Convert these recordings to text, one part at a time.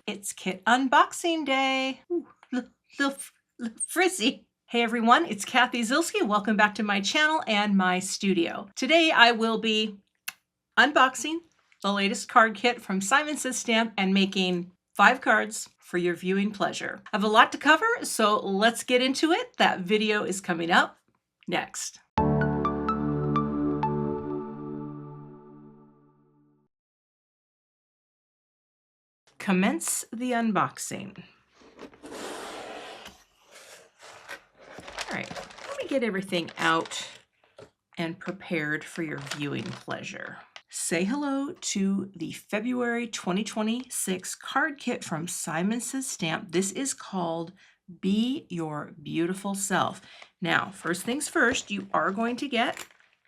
It's kit unboxing day. Ooh, little frizzy. Hey everyone, it's Cathy Zielske. Welcome back to my channel and my studio. Today I will be unboxing the latest card kit from Simon Says Stamp and making 5 cards for your viewing pleasure. I have a lot to cover, so let's get into it. That video is coming up next. Commence the unboxing. All right, let me get everything out and prepared for your viewing pleasure. Say hello to the February 2026 card kit from Simon Says Stamp. This is called Be Your Beautiful Self. Now, first things first, you are going to get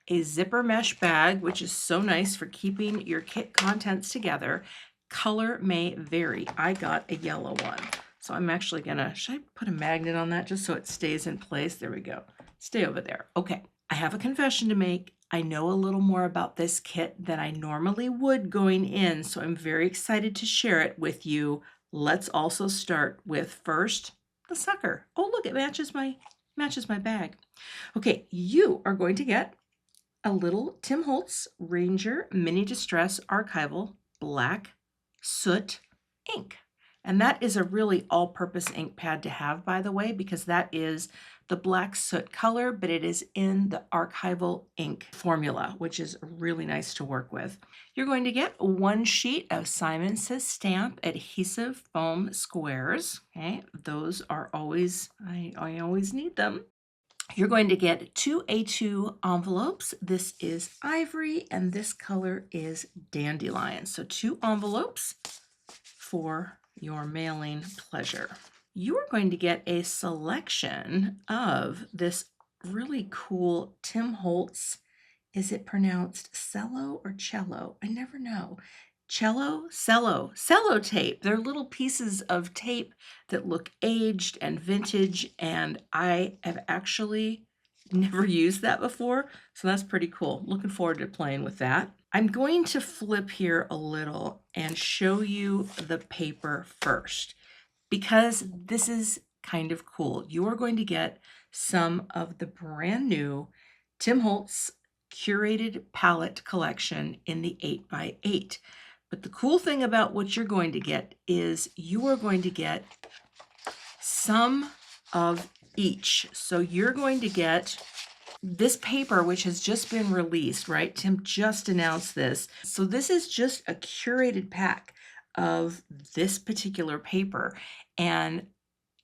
a zipper mesh bag, which is so nice for keeping your kit contents together. Color may vary. I got a yellow one. So I'm actually gonna, should I put a magnet on that just so it stays in place? There we go. Stay over there. Okay, I have a confession to make. I know a little more about this kit than I normally would going in, so I'm very excited to share it with you. Let's also start with first the sucker. Oh, look, it matches my bag. Okay, you are going to get a little Tim Holtz Ranger Mini Distress Archival Black Soot ink. And that is a really all-purpose ink pad to have, by the way, because that is the black soot color, but it is in the archival ink formula, which is really nice to work with. You're going to get 1 sheet of Simon Says Stamp adhesive foam squares. Okay, those are always, I always need them. You're going to get 2 A2 envelopes. This is ivory and this color is dandelion. So 2 envelopes for your mailing pleasure. You are going to get a selection of this really cool Tim Holtz. Is it pronounced cello or cello? I never know. Cello tape. They're little pieces of tape that look aged and vintage, and I have actually never used that before, so that's pretty cool. Looking forward to playing with that. I'm going to flip here a little and show you the paper first, because this is kind of cool. You are going to get some of the brand new Tim Holtz curated palette collection in the 8x8. But the cool thing about what you're going to get is you are going to get some of each. So you're going to get this paper, which has just been released, right? Tim just announced this. So this is just a curated pack of this particular paper. And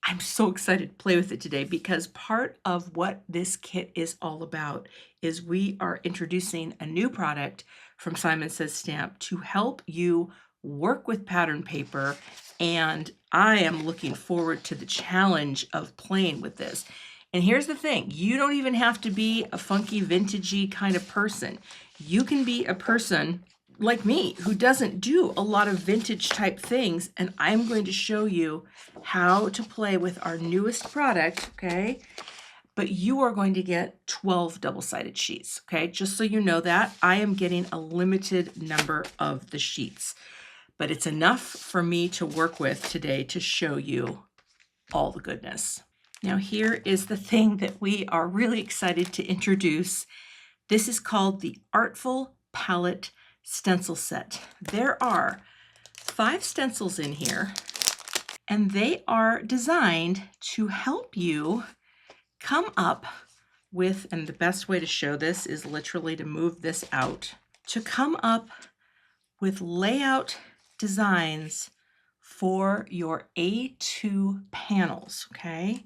I'm so excited to play with it today because part of what this kit is all about is we are introducing a new product from Simon Says Stamp to help you work with pattern paper, and I am looking forward to the challenge of playing with this. And here's the thing, you don't even have to be a funky vintagey kind of person. You can be a person like me who doesn't do a lot of vintage type things, and I'm going to show you how to play with our newest product, okay? But you are going to get 12 double-sided sheets, okay? Just so you know that, I am getting a limited number of the sheets, but it's enough for me to work with today to show you all the goodness. Now here is the thing that we are really excited to introduce. This is called the Artful Palette Stencil Set. There are 5 stencils in here, and they are designed to help you come up with, and the best way to show this is literally to move this out, to come up with layout designs for your A2 panels, okay?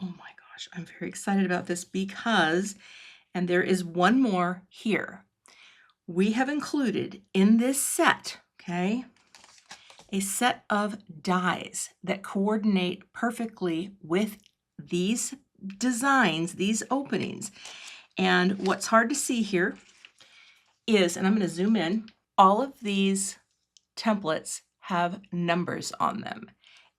Oh my gosh, I'm very excited about this because, and there is one more here. We have included in this set, okay, a set of dies that coordinate perfectly with these designs, these openings. And what's hard to see here is, and I'm going to zoom in, all of these templates have numbers on them.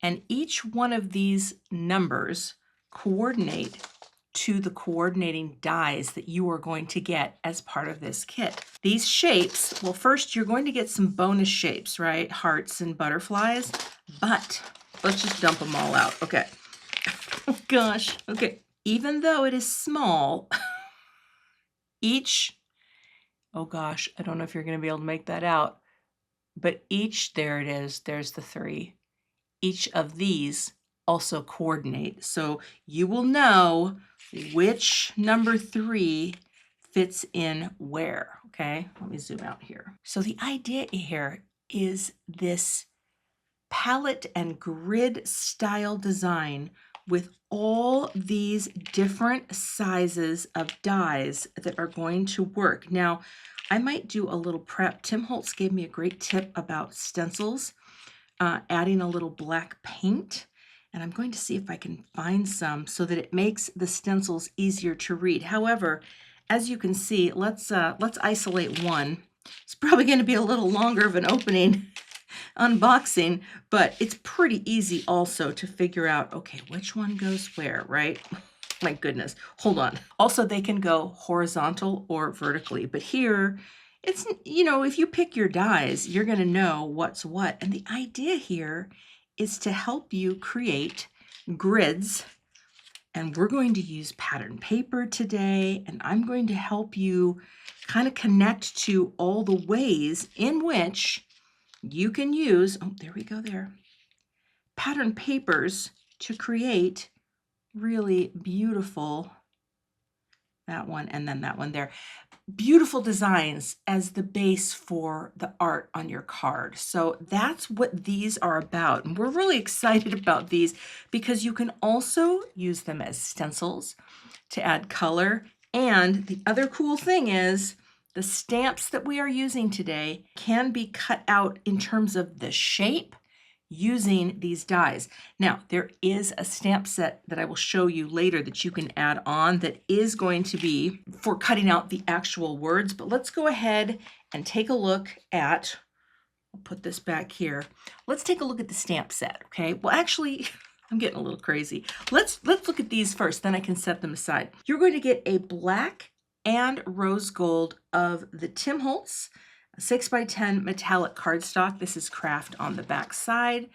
And each one of these numbers coordinate to the coordinating dies that you are going to get as part of this kit. These shapes, well, first you're going to get some bonus shapes, right? Hearts and butterflies. but let's just dump them all out. Okay. Oh gosh. Okay. Even though it is small, each, oh gosh, I don't know if you're going to be able to make that out, but each, there it is, there's the 3. Each of these also coordinate. So you will know which number 3 fits in where. Okay, let me zoom out here. So the idea here is this palette and grid style design with all these different sizes of dies that are going to work. Now, I might do a little prep. Tim Holtz gave me a great tip about stencils, adding a little black paint. And I'm going to see if I can find some so that it makes the stencils easier to read. However, as you can see, let's isolate one. It's probably going to be a little longer of an opening unboxing, but it's pretty easy also to figure out, okay, which one goes where, right? My goodness, hold on. Also, they can go horizontal or vertically, but here it's, if you pick your dies, you're going to know what's what. And the idea here is to help you create grids. And we're going to use pattern paper today, and I'm going to help you kind of connect to all the ways in which you can use, oh, there we go there, pattern papers to create really beautiful, that one and then that one there, beautiful designs as the base for the art on your card. So that's what these are about. And we're really excited about these because you can also use them as stencils to add color. And the other cool thing is the stamps that we are using today can be cut out in terms of the shape using these dies. Now, there is a stamp set that I will show you later that you can add on that is going to be for cutting out the actual words, but let's go ahead and take a look at, I'll put this back here. Let's take a look at the stamp set, okay? Well, actually, I'm getting a little crazy. Let's look at these first, then I can set them aside. You're going to get a black and rose gold of the Tim Holtz 6x10 metallic cardstock. This is craft on the back side.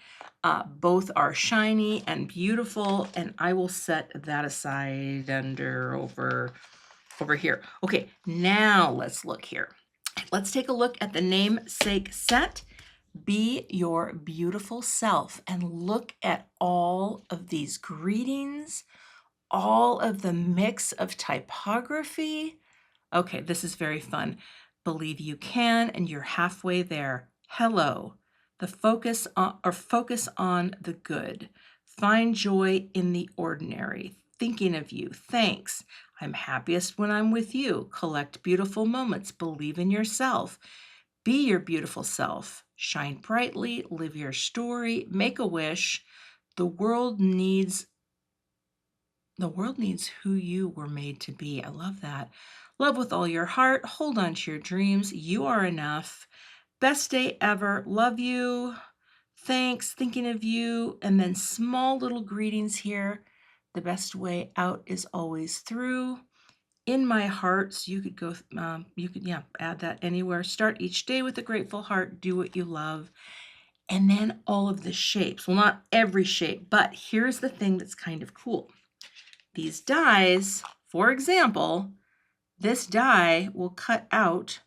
Both are shiny and beautiful, and I will set that aside over here. Okay, now let's look here. Let's take a look at the namesake set. Be your beautiful self, and look at all of these greetings, all of the mix of typography. Okay, this is very fun. Believe you can, and you're halfway there. Hello. The focus on the good. Find joy in the ordinary. Thinking of you. Thanks. I'm happiest when I'm with you. Collect beautiful moments. Believe in yourself. Be your beautiful self. Shine brightly. Live your story. Make a wish. The world needs who you were made to be. I love that. Love with all your heart. Hold on to your dreams. You are enough. Best day ever. Love you. Thanks. Thinking of you. And then small little greetings here. The best way out is always through. In my heart. So you could go, add that anywhere. Start each day with a grateful heart. Do what you love. And then all of the shapes. Well, not every shape, but here's the thing that's kind of cool. These dies, for example, this die will cut out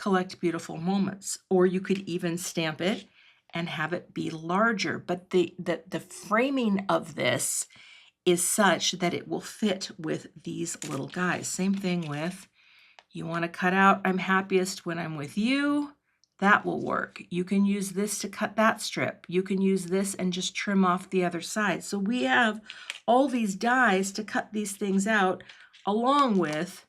collect beautiful moments, or you could even stamp it and have it be larger. But the framing of this is such that it will fit with these little guys. Same thing with, you want to cut out, I'm happiest when I'm with you. That will work. You can use this to cut that strip. You can use this and just trim off the other side. So we have all these dies to cut these things out along with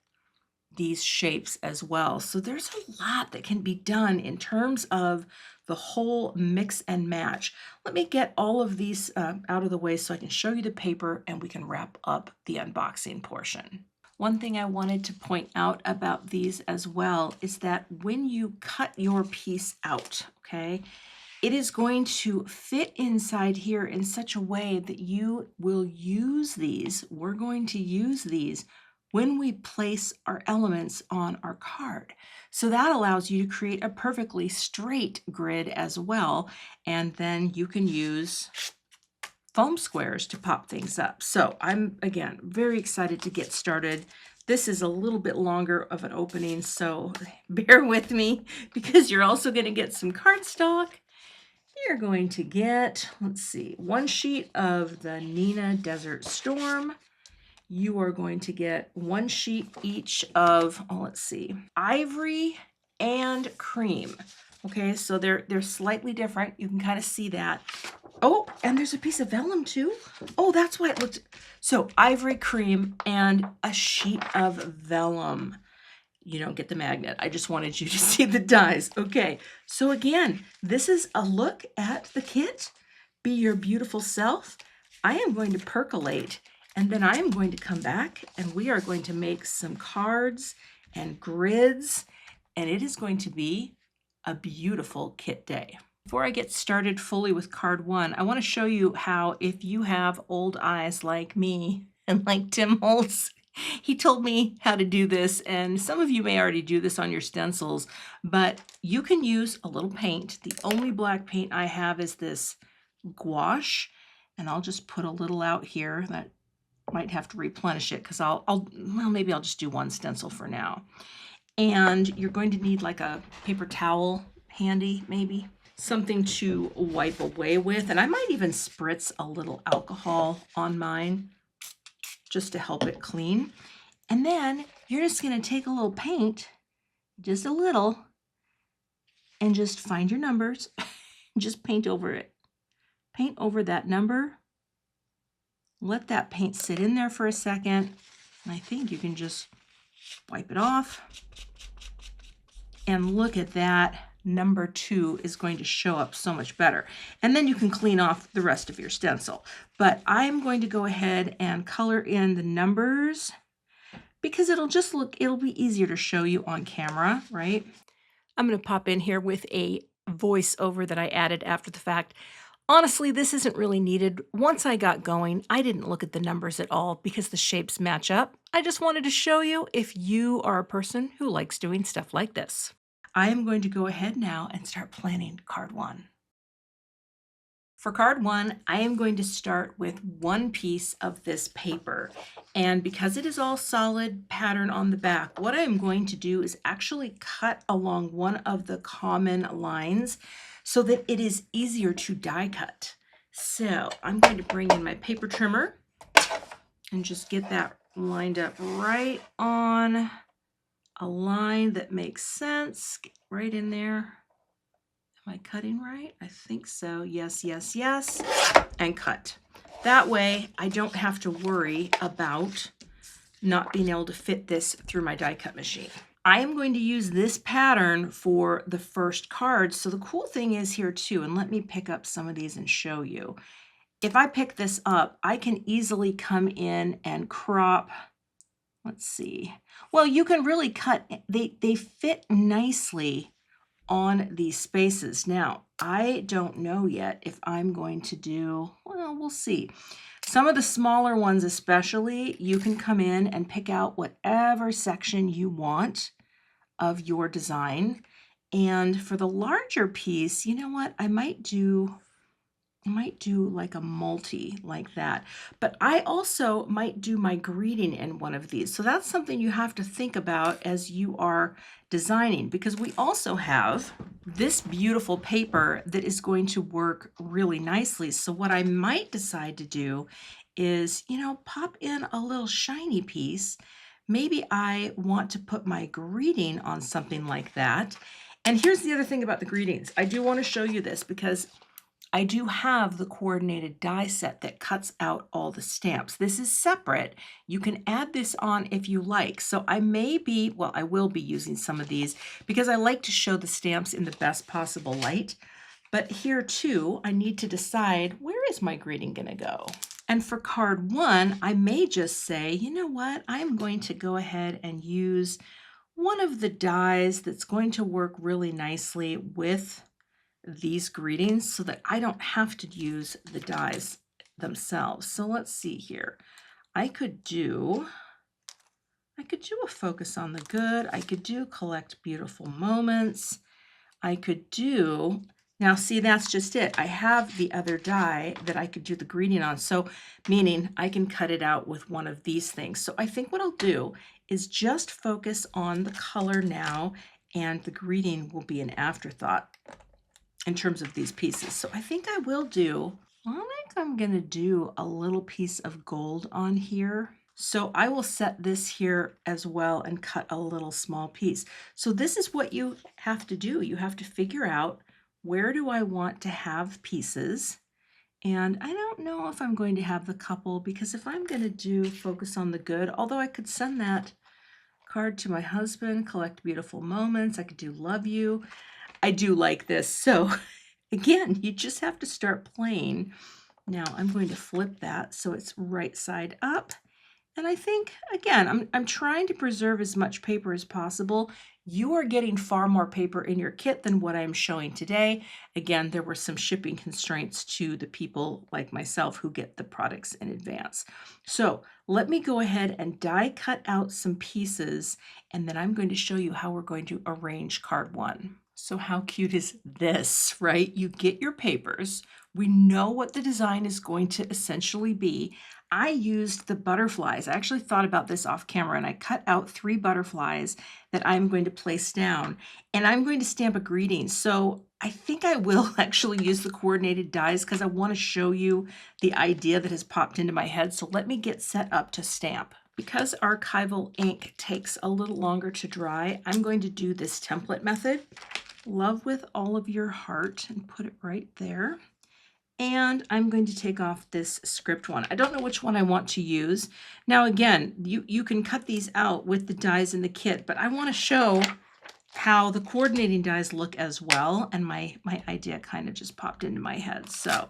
these shapes as well. So there's a lot that can be done in terms of the whole mix and match. Let me get all of these out of the way so I can show you the paper and we can wrap up the unboxing portion. One thing I wanted to point out about these as well is that when you cut your piece out, okay, it is going to fit inside here in such a way that you will use these. We're going to use these when we place our elements on our card. So that allows you to create a perfectly straight grid as well. And then you can use foam squares to pop things up. So I'm, again, very excited to get started. This is a little bit longer of an opening, so bear with me because you're also going to get some cardstock. You're going to get, let's see, 1 sheet of the Nina Desert Storm. You are going to get 1 sheet each of, oh, let's see, ivory and cream. Okay, so they're slightly different. You can kind of see that. Oh, and there's a piece of vellum too. Oh, that's why it looked. So ivory cream and a sheet of vellum. You don't get the magnet. I just wanted you to see the dies. Okay, so again, this is a look at the kit. Be your beautiful self. I am going to percolate, and then I am going to come back and we are going to make some cards and grids, and it is going to be a beautiful kit day. Before I get started fully with card 1, I want to show you how, if you have old eyes like me and like Tim Holtz, he told me how to do this, and some of you may already do this on your stencils, but you can use a little paint. The only black paint I have is this gouache, and I'll just put a little out here. That might have to replenish it because well, maybe I'll just do 1 stencil for now. And you're going to need like a paper towel handy, maybe something to wipe away with, and I might even spritz a little alcohol on mine just to help it clean. And then you're just going to take a little paint, just a little, and just find your numbers. Just paint over it. Paint over that number. Let that paint sit in there for a second. And I think you can just wipe it off. And look at that. Number 2 is going to show up so much better. And then you can clean off the rest of your stencil. But I'm going to go ahead and color in the numbers because it'll be easier to show you on camera, right? I'm going to pop in here with a voiceover that I added after the fact. Honestly, this isn't really needed. Once I got going, I didn't look at the numbers at all because the shapes match up. I just wanted to show you if you are a person who likes doing stuff like this. I am going to go ahead now and start planning card 1. For card 1, I am going to start with 1 piece of this paper. And because it is all solid pattern on the back, what I'm going to do is actually cut along one of the common lines so that it is easier to die cut. So I'm going to bring in my paper trimmer and just get that lined up right on a line that makes sense. Get right in there. Am I cutting right? I think so. Yes, yes, yes. And cut. That way I don't have to worry about not being able to fit this through my die cut machine. I am going to use this pattern for the first card. So the cool thing is here too, and let me pick up some of these and show you. If I pick this up, I can easily come in and crop. Let's see. Well, you can really cut, they fit nicely on these spaces. Now, I don't know yet if I'm going to do, well, we'll see. Some of the smaller ones especially, you can come in and pick out whatever section you want of your design. And for the larger piece, you know what? I might do like a multi like that. But I also might do my greeting in one of these. So that's something you have to think about as you are designing, because we also have this beautiful paper that is going to work really nicely. So what I might decide to do is, pop in a little shiny piece. Maybe I want to put my greeting on something like that. And here's the other thing about the greetings. I do want to show you this because I do have the coordinated die set that cuts out all the stamps. This is separate. You can add this on if you like. So I will be using some of these because I like to show the stamps in the best possible light. But here too, I need to decide, where is my greeting gonna go? And for card 1, I may just say, you know what? I'm going to go ahead and use one of the dies that's going to work really nicely with these greetings so that I don't have to use the dies themselves. So let's see here. I could do I could do a focus on the good. I could do collect beautiful moments. I could do, now see, that's just it. I have the other die that I could do the greeting on. So meaning I can cut it out with one of these things. So I think what I'll do is just focus on the color now, and the greeting will be an afterthought in terms of these pieces. So I think I will do, I think I'm gonna do a little piece of gold on here. So I will set this here as well and cut a little small piece. So this is what you have to do. You have to figure out, where do I want to have pieces? And I don't know if I'm going to have the couple, because if I'm going to do focus on the good, although I could send that card to my husband, collect beautiful moments, I could do love you. I do like this. So again, you just have to start playing. Now I'm going to flip that so it's right side up. And I think, again, I'm trying to preserve as much paper as possible. You are getting far more paper in your kit than what I'm showing today. Again, there were some shipping constraints to the people like myself who get the products in advance. So let me go ahead and die cut out some pieces, and then I'm going to show you how we're going to arrange card one. So how cute is this, right? You get your papers. We know what the design is going to essentially be. I used the butterflies. I actually thought about this off camera, and I cut out 3 butterflies that I'm going to place down, and I'm going to stamp a greeting. So I think I will actually use the coordinated dies because I want to show you the idea that has popped into my head. So let me get set up to stamp. Because archival ink takes a little longer to dry, I'm going to do this template method. Love with all of your heart, and put it right there. And I'm going to take off this script one. I don't know which one I want to use. Now again, you can cut these out with the dies in the kit, but I want to show how the coordinating dies look as well. And my idea kind of just popped into my head. So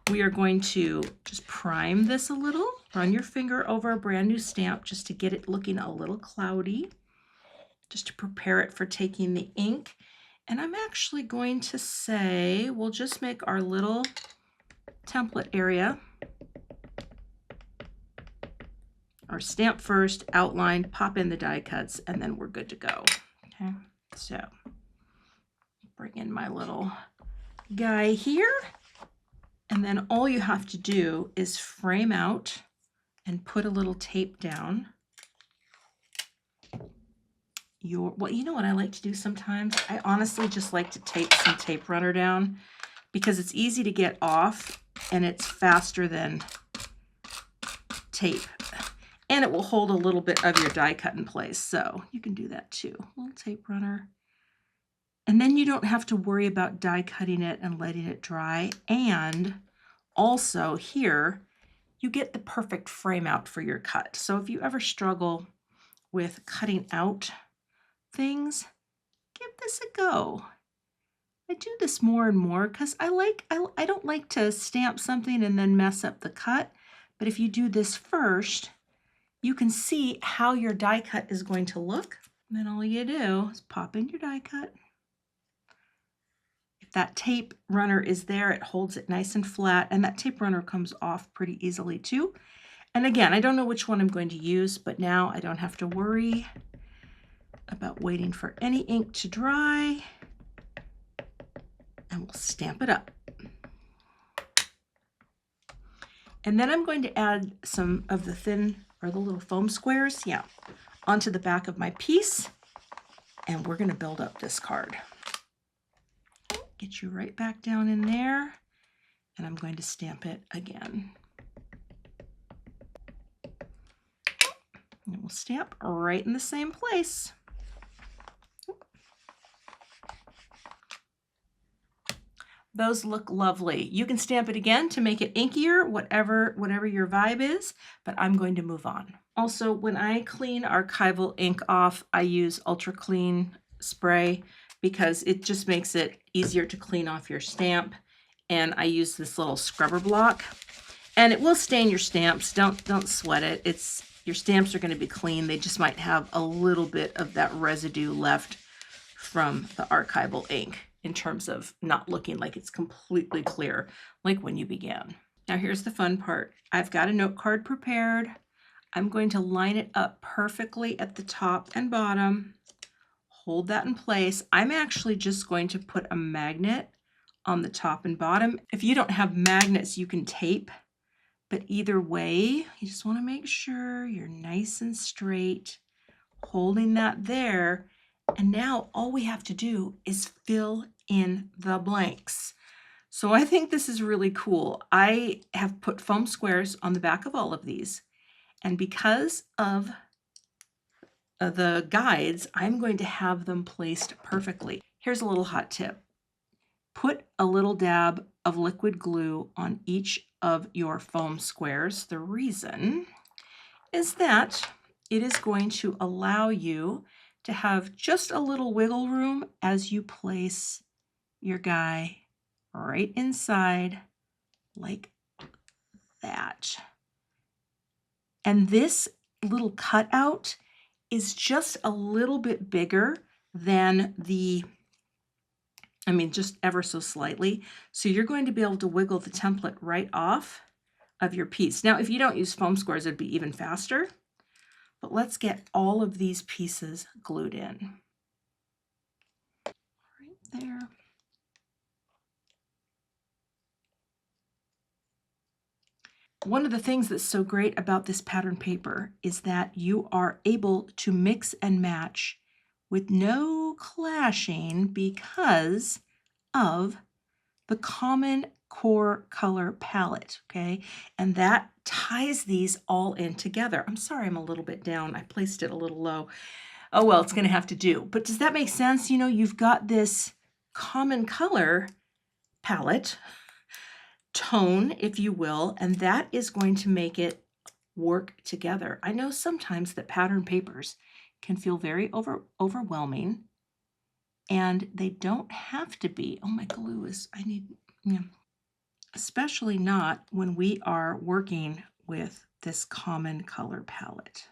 we are going to just prime this a little. Run your finger over a brand new stamp just to get it looking a little cloudy, just to prepare it for taking the ink. And I'm actually going to say, we'll just make our little template area, our stamp first, outline, pop in the die cuts, and then we're good to go. Okay, so bring in my little guy here, and then all you have to do is frame out and put a little tape down. Well, you know what I like to do sometimes? I honestly just like to tape some tape runner down because it's easy to get off and it's faster than tape. And it will hold a little bit of your die cut in place. So you can do that too. A little tape runner. And then you don't have to worry about die cutting it and letting it dry. And also here, you get the perfect frame out for your cut. So if you ever struggle with cutting out things, give this a go. I do this more and more because I don't like to stamp something and then mess up the cut. But if you do this first, you can see how your die cut is going to look. And then all you do is pop in your die cut. If that tape runner is there, it holds it nice and flat, and that tape runner comes off pretty easily too. And again, I don't know which one I'm going to use, but now I don't have to worry about waiting for any ink to dry. And we'll stamp it up. And then I'm going to add some of the thin, or the little foam squares, onto the back of my piece. And we're going to build up this card. Get you right back down in there. And I'm going to stamp it again. And we'll stamp right in the same place. Those look lovely. You can stamp it again to make it inkier, whatever your vibe is, but I'm going to move on. Also, when I clean archival ink off, I use Ultra Clean spray because it just makes it easier to clean off your stamp. And I use this little scrubber block, and it will stain your stamps. Don't sweat it. Your stamps are going to be clean. They just might have a little bit of that residue left from the archival ink, in terms of not looking like it's completely clear like when you began. Now here's the fun part. I've got a note card prepared. I'm going to line it up perfectly at the top and bottom. Hold that in place. I'm actually just going to put a magnet on the top and bottom. If you don't have magnets, you can tape, but either way, you just want to make sure you're nice and straight, holding that there. And now all we have to do is fill in the blanks. So I think this is really cool. I have put foam squares on the back of all of these, and because of the guides, I'm going to have them placed perfectly. Here's a little hot tip. Put a little dab of liquid glue on each of your foam squares. The reason is that it is going to allow you to have just a little wiggle room as you place your guy right inside like that. And this little cutout is just a little bit bigger than just ever so slightly. So you're going to be able to wiggle the template right off of your piece. Now, if you don't use foam squares, it'd be even faster. But let's get all of these pieces glued in. Right there. One of the things that's so great about this pattern paper is that you are able to mix and match with no clashing because of the common core color palette, okay? And that ties these all in together. I'm sorry I'm a little bit down. I placed it a little low. Oh, well, it's gonna have to do. But does that make sense? You know, you've got this common color palette, tone, if you will, and that is going to make it work together. I know sometimes that pattern papers can feel very overwhelming, and they don't have to be. Oh, my glue is, especially not when we are working with this common color palette.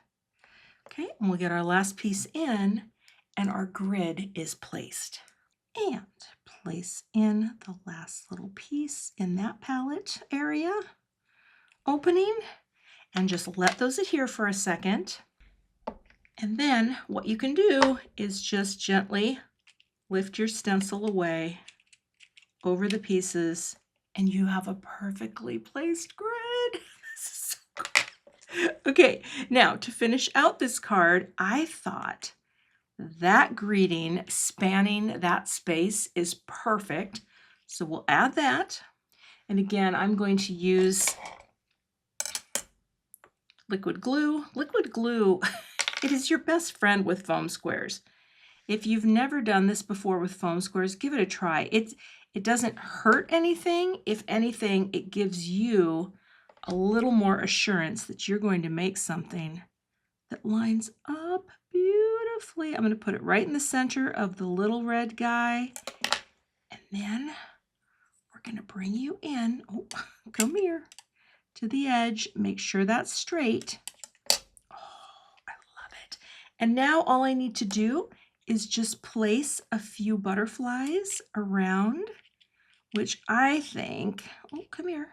Okay, and we'll get our last piece in, and our grid is placed. And place in the last little piece in that palette area opening, and just let those adhere for a second. And then what you can do is just gently lift your stencil away over the pieces, and you have a perfectly placed grid. Okay, now to finish out this card, I thought that greeting spanning that space is perfect. So we'll add that. And again, I'm going to use liquid glue. Liquid glue, it is your best friend with foam squares. If you've never done this before with foam squares, give it a try. It doesn't hurt anything. If anything, it gives you a little more assurance that you're going to make something that lines up beautifully. I'm going to put it right in the center of the little red guy. And then we're going to bring you in. Oh, come here to the edge. Make sure that's straight. Oh, I love it. And now all I need to do is just place a few butterflies around, which I think, oh, come here.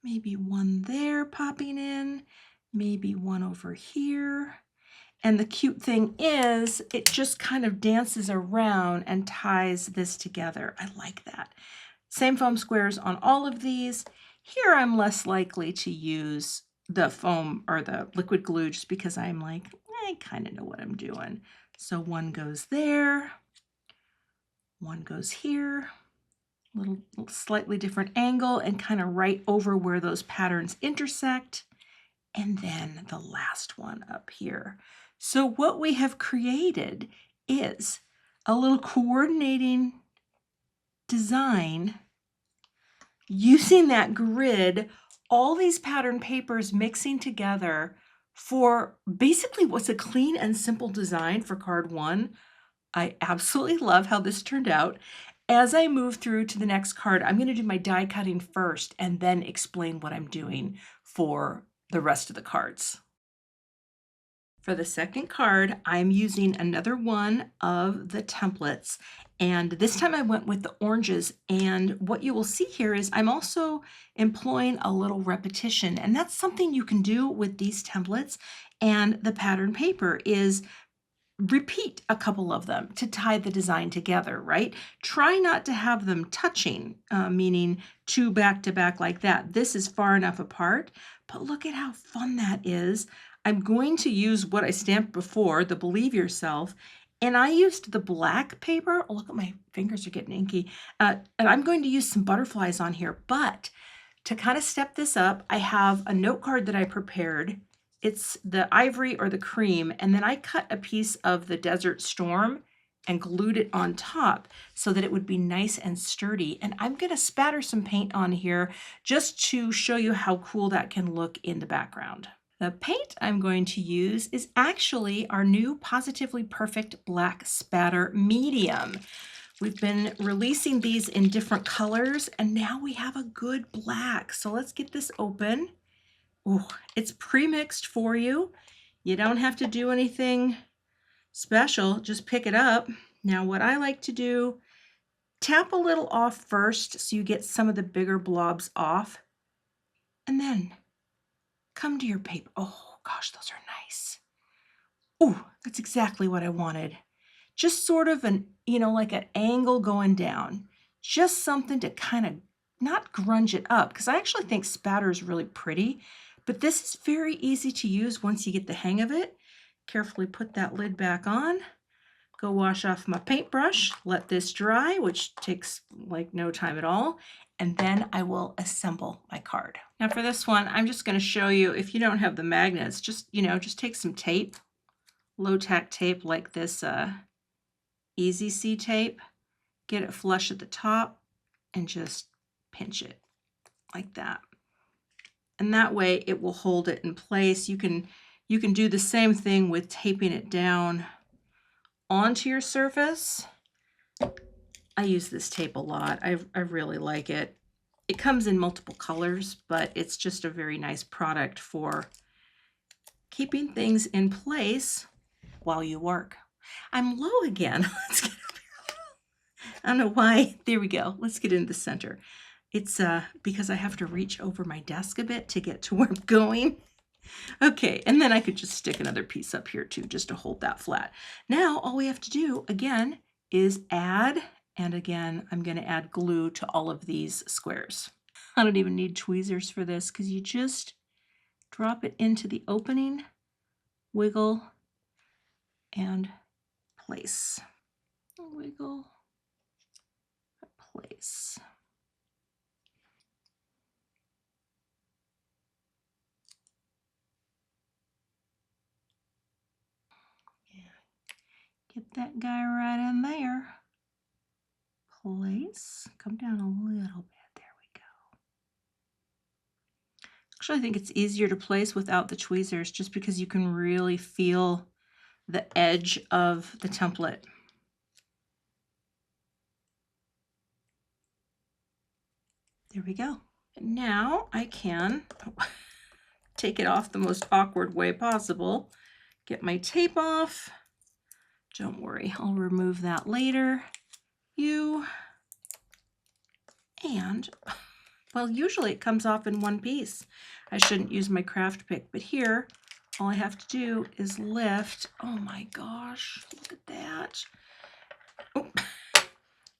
Maybe one there popping in, maybe one over here. And the cute thing is it just kind of dances around and ties this together. I like that. Same foam squares on all of these. Here I'm less likely to use the foam or the liquid glue just because I'm like, I kind of know what I'm doing. So one goes there, one goes here. Little slightly different angle and kind of right over where those patterns intersect, and then the last one up here. So what we have created is a little coordinating design using that grid, all these pattern papers mixing together for basically what's a clean and simple design for card one. I absolutely love how this turned out. As I move through to the next card, I'm going to do my die cutting first and then explain what I'm doing for the rest of the cards. For the second card, I'm using another one of the templates, and this time I went with the oranges, and what you will see here is I'm also employing a little repetition, and that's something you can do with these templates and the pattern paper is repeat a couple of them to tie the design together, right? Try not to have them touching, meaning two back to back like that. This is far enough apart, but look at how fun that is. I'm going to use what I stamped before, the Believe Yourself, and I used the black paper. Oh, look at my fingers are getting inky. And I'm going to use some butterflies on here, but to kind of step this up, I have a note card that I prepared. It's the ivory or the cream, and then I cut a piece of the Desert Storm and glued it on top so that it would be nice and sturdy. And I'm going to spatter some paint on here just to show you how cool that can look in the background. The paint I'm going to use is actually our new Positively Perfect Black Spatter Medium. We've been releasing these in different colors, and now we have a good black. So let's get this open. Ooh, it's pre-mixed for you. You don't have to do anything special, just pick it up. Now what I like to do, tap a little off first so you get some of the bigger blobs off, and then come to your paper. Oh gosh, those are nice. Ooh, that's exactly what I wanted. Just sort of an, like an angle going down. Just something to kind of not grunge it up, because I actually think spatter is really pretty, but this is very easy to use once you get the hang of it. Carefully put that lid back on. Go wash off my paintbrush, let this dry, which takes like no time at all, and then I will assemble my card. Now for this one, I'm just going to show you, if you don't have the magnets, just take some tape, low tack tape like this Easy C tape, get it flush at the top, and just pinch it like that. And that way it will hold it in place. You can do the same thing with taping it down onto your surface. I use this tape a lot. I really like it. It comes in multiple colors, but it's just a very nice product for keeping things in place while you work. I'm low again. Let's get up here. I don't know why. There we go. Let's get in the center. It's because I have to reach over my desk a bit to get to where I'm going. Okay, and then I could just stick another piece up here too, just to hold that flat. Now, all we have to do, again, is add, and again, I'm going to add glue to all of these squares. I don't even need tweezers for this, because you just drop it into the opening, wiggle, and place. Wiggle, place. Get that guy right in there. Place. Come down a little bit. There we go. Actually, I think it's easier to place without the tweezers, just because you can really feel the edge of the template. There we go. Now I can take it off the most awkward way possible. Get my tape off. Don't worry, I'll remove that later. And, well, usually it comes off in one piece. I shouldn't use my craft pick, but here, all I have to do is lift. Oh my gosh, look at that. Oh.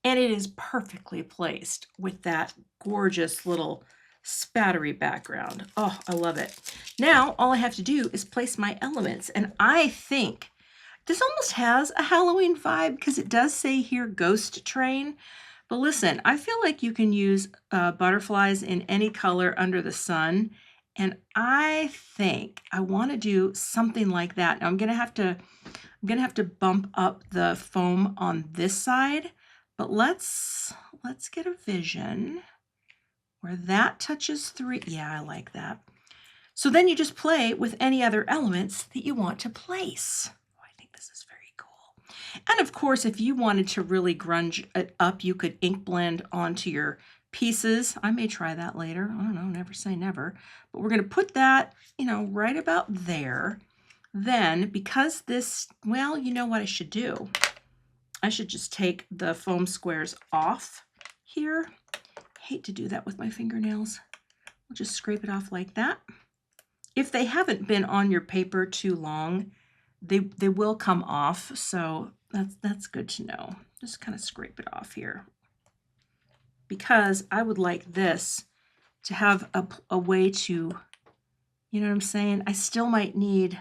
And it is perfectly placed with that gorgeous little spattery background. Oh, I love it. Now, all I have to do is place my elements, and I think this almost has a Halloween vibe, because it does say here Ghost Train. But listen, I feel like you can use butterflies in any color under the sun, and I think I want to do something like that. Now I'm gonna have to bump up the foam on this side, but let's get a vision where that touches 3. Yeah, I like that. So then you just play with any other elements that you want to place. This is very cool. And of course, if you wanted to really grunge it up, you could ink blend onto your pieces. I may try that later. I don't know, never say never. But we're going to put that, right about there. Then, because this, well, you know what I should do? I should just take the foam squares off here. Hate to do that with my fingernails. We'll just scrape it off like that. If they haven't been on your paper too long, they will come off, so that's good to know. Just kind of scrape it off here. Because I would like this to have a way to, you know what I'm saying? I still might need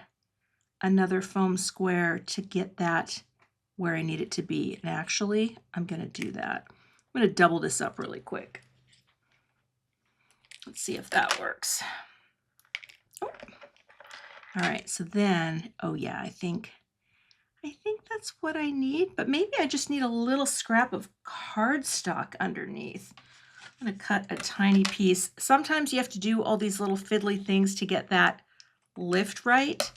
another foam square to get that where I need it to be. And actually, I'm going to do that. I'm going to double this up really quick. Let's see if that works. Oh. All right, so then, oh yeah, I think that's what I need, but maybe I just need a little scrap of cardstock underneath. I'm going to cut a tiny piece. Sometimes you have to do all these little fiddly things to get that lift right,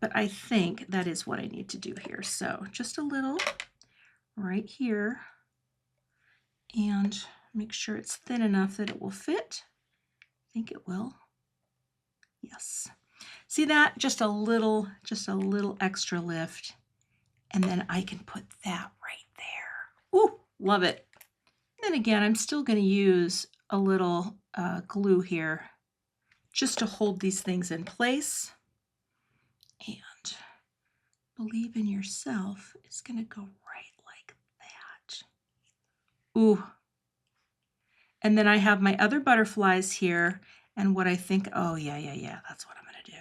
but I think that is what I need to do here. So just a little right here, and make sure it's thin enough that it will fit. I think it will. Yes. See that? Just a little extra lift, and then I can put that right there. Ooh, love it. And then again, I'm still going to use a little glue here just to hold these things in place. And believe in yourself, it's going to go right like that. Ooh. And then I have my other butterflies here, and what I think, oh yeah, that's what I'm going to do.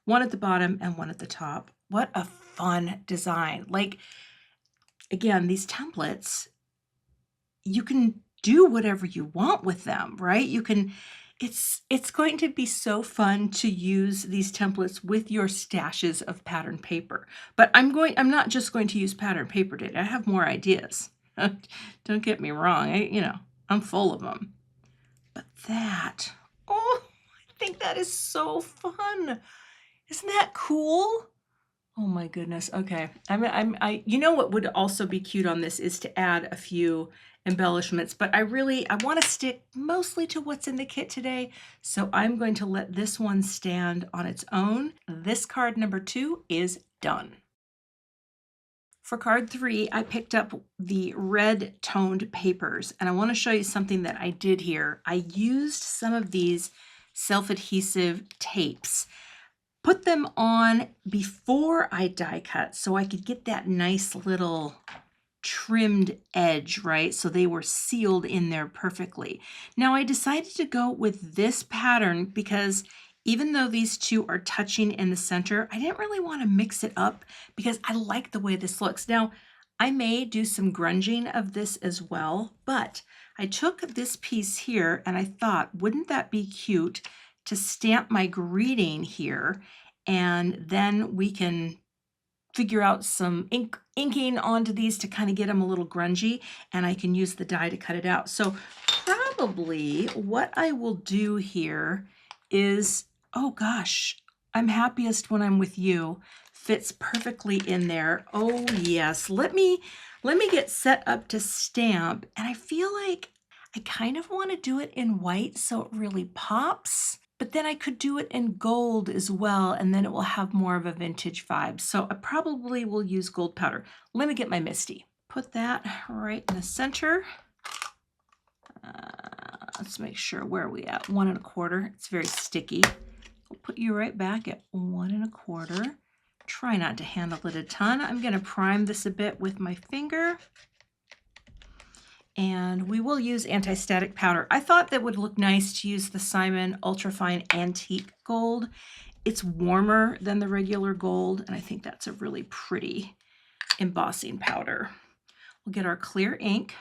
One at the bottom and one at the top. What a fun design. Like, again, these templates, you can do whatever you want with them, right? You can, it's going to be so fun to use these templates with your stashes of pattern paper. But I'm not just going to use pattern paper today. I have more ideas. Don't get me wrong. I'm full of them. But that, oh, I think that is so fun. Isn't that cool? Oh my goodness. Okay. You know what would also be cute on this is to add a few embellishments, but I want to stick mostly to what's in the kit today. So I'm going to let this one stand on its own. This card number 2 is done. For card 3, I picked up the red toned papers, and I want to show you something that I did here. I used some of these self-adhesive tapes, put them on before I die cut so I could get that nice little trimmed edge, right? So they were sealed in there perfectly. Now I decided to go with this pattern because even though these two are touching in the center, I didn't really want to mix it up because I like the way this looks. Now, I may do some grunging of this as well, but I took this piece here and I thought, wouldn't that be cute to stamp my greeting here, and then we can figure out some inking onto these to kind of get them a little grungy, and I can use the die to cut it out. So probably what I will do here is, oh gosh, I'm happiest when I'm with you. Fits perfectly in there. Oh yes, let me get set up to stamp, and I feel like I kind of want to do it in white so it really pops, but then I could do it in gold as well, and then it will have more of a vintage vibe. So I probably will use gold powder. Let me get my Misty. Put that right in the center. Let's make sure, where are we at? 1 1/4. It's very sticky. I'll put you right back at 1 1/4. Try not to handle it a ton. I'm going to prime this a bit with my finger. And we will use anti-static powder. I thought that would look nice to use the Simon Ultrafine Antique Gold. It's warmer than the regular gold, and I think that's a really pretty embossing powder. We'll get our clear ink.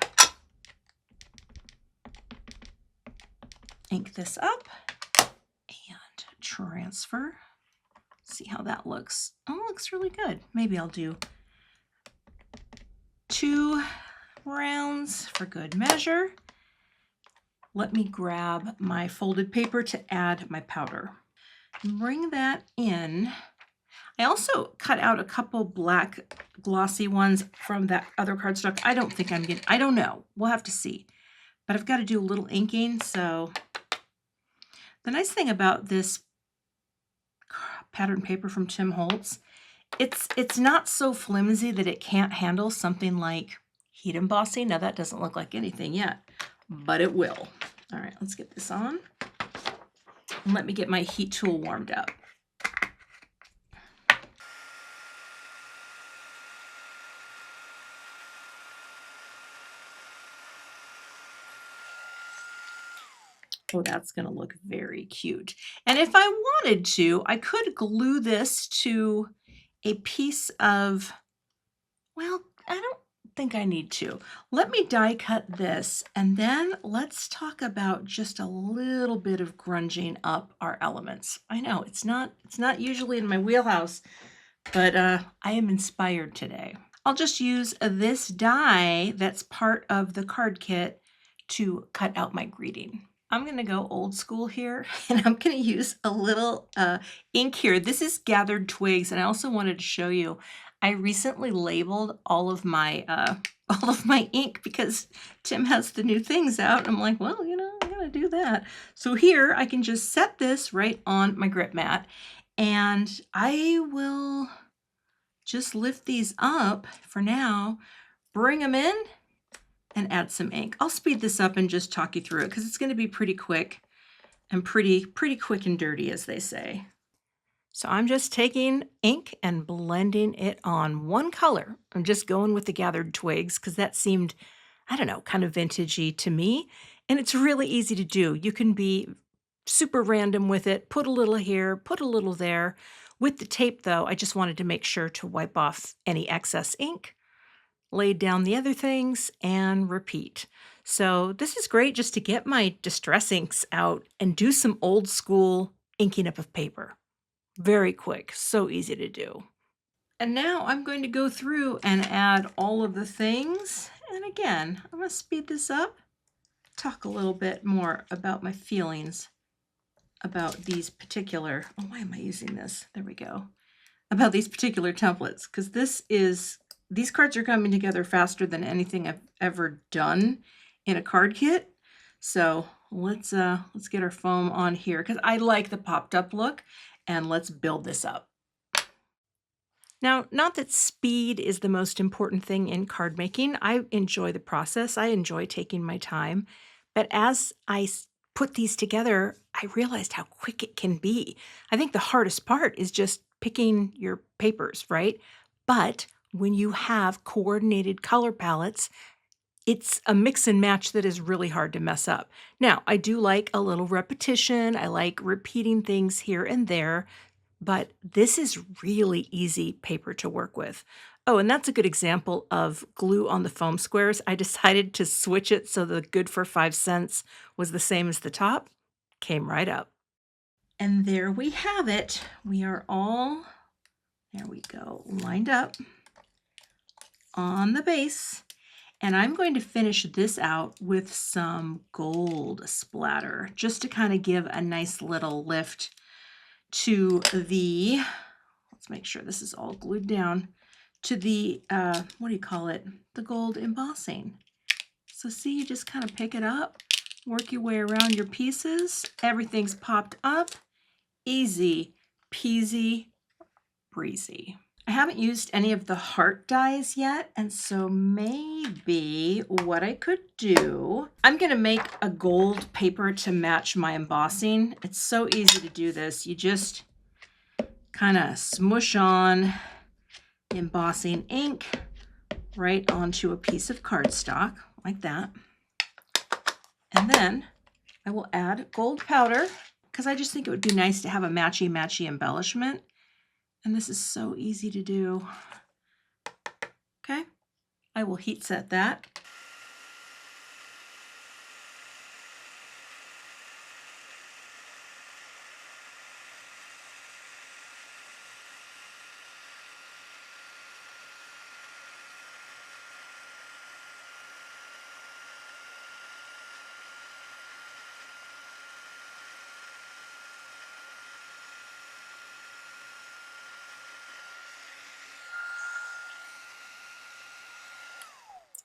Ink this up and transfer. See how that looks. Oh, it looks really good. Maybe I'll do 2 rounds for good measure. Let me grab my folded paper to add my powder. Bring that in. I also cut out a couple black glossy ones from that other cardstock. I don't know. We'll have to see. But I've got to do a little inking. So the nice thing about this pattern paper from Tim Holtz. It's not so flimsy that it can't handle something like heat embossing. Now that doesn't look like anything yet, but it will. All right, let's get this on. And let me get my heat tool warmed up. Oh, that's going to look very cute. And if I wanted to, I could glue this to a piece of, well, I don't think I need to. Let me die cut this, and then let's talk about just a little bit of grunging up our elements. I know it's not usually in my wheelhouse, but I am inspired today. I'll just use this die that's part of the card kit to cut out my greeting. I'm going to go old school here, and I'm going to use a little ink here. This is gathered twigs, and I also wanted to show you, I recently labeled all of my ink because Tim has the new things out. I'm like, well, you know, I'm going to do that. So here I can just set this right on my grip mat, and I will just lift these up for now, bring them in, and add some ink. I'll speed this up and just talk you through it because it's going to be pretty quick and pretty quick and dirty, as they say. So I'm just taking ink and blending it on one color. I'm just going with the gathered twigs because that seemed, I don't know, kind of vintagey to me. And it's really easy to do. You can be super random with it, put a little here, put a little there. With the tape though, I just wanted to make sure to wipe off any excess ink, lay down the other things, and repeat. So this is great just to get my distress inks out and do some old school inking up of paper. Very quick, so easy to do. And now I'm going to go through and add all of the things. And again, I'm going to speed this up, talk a little bit more about my feelings about these particular, oh, why am I using this? There we go. About these particular templates, because these cards are coming together faster than anything I've ever done in a card kit. So let's get our foam on here because I like the popped up look, and let's build this up. Now, not that speed is the most important thing in card making. I enjoy the process. I enjoy taking my time. But as I put these together, I realized how quick it can be. I think the hardest part is just picking your papers, right? But when you have coordinated color palettes, it's a mix and match that is really hard to mess up. Now, I do like a little repetition. I like repeating things here and there, but this is really easy paper to work with. Oh, and that's a good example of glue on the foam squares. I decided to switch it so the good for 5 cents was the same as the top. Came right up. And there we have it. We are all, there we go, lined up on the base. And I'm going to finish this out with some gold splatter just to kind of give a nice little lift to the, let's make sure this is all glued down, to the, what do you call it? The gold embossing. So see, you just kind of pick it up, work your way around your pieces. Everything's popped up. Easy peasy breezy. I haven't used any of the heart dies yet, and so maybe what I could do, I'm going to make a gold paper to match my embossing. It's so easy to do this. You just kind of smush on embossing ink right onto a piece of cardstock like that. And then I will add gold powder because I just think it would be nice to have a matchy-matchy embellishment. And this is so easy to do. Okay, I will heat set that.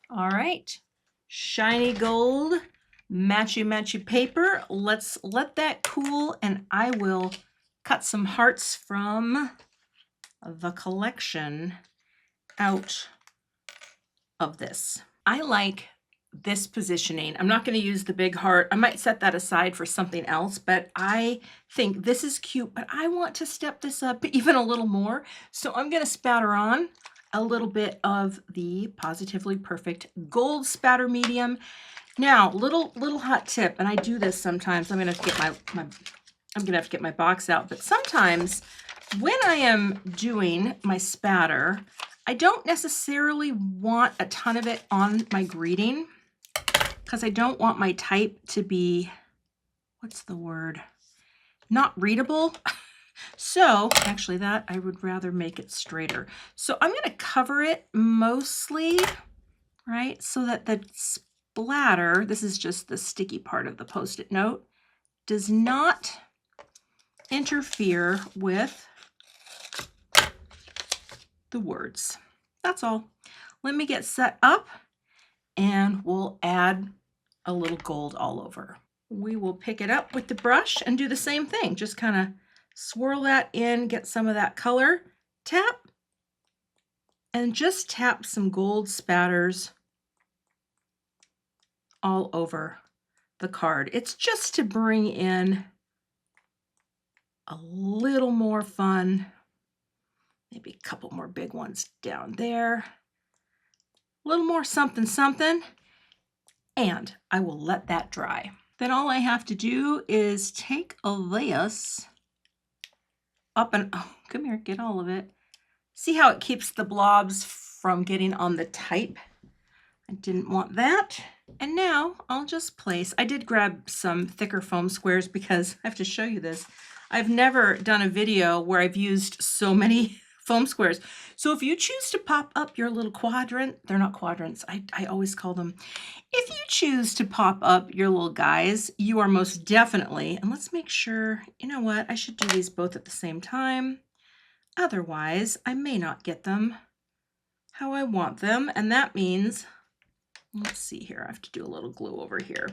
All right, shiny gold, matchy-matchy paper. Let's let that cool, and I will cut some hearts from the collection out of this. I like this positioning. I'm not going to use the big heart. I might set that aside for something else, but I think this is cute, but I want to step this up even a little more. So I'm going to spatter on a little bit of the Positively Perfect Gold Spatter Medium. Now, little hot tip, and I do this sometimes. I'm going to have to get my box out, but sometimes when I am doing my spatter, I don't necessarily want a ton of it on my greeting because I don't want my type to be, what's the word? Not readable. So actually that I would rather make it straighter. So I'm going to cover it mostly, right? So that the splatter, this is just the sticky part of the Post-it note, does not interfere with the words. That's all. Let me get set up and we'll add a little gold all over. We will pick it up with the brush and do the same thing. Just kind of swirl that in, get some of that color, tap, and just tap some gold spatters all over the card. It's just to bring in a little more fun. Maybe a couple more big ones down there. A little more something, something. And I will let that dry. Then all I have to do is take this up and, oh, come here, get all of it. See how it keeps the blobs from getting on the type? I didn't want that. And now I'll just place, I did grab some thicker foam squares because I have to show you this. I've never done a video where I've used so many foam squares. So if you choose to pop up your little quadrant, they're not quadrants, I always call them. If you choose to pop up your little guys, you are most definitely, and let's make sure, you know what, I should do these both at the same time. Otherwise, I may not get them how I want them. And that means, let's see here, I have to do a little glue over here.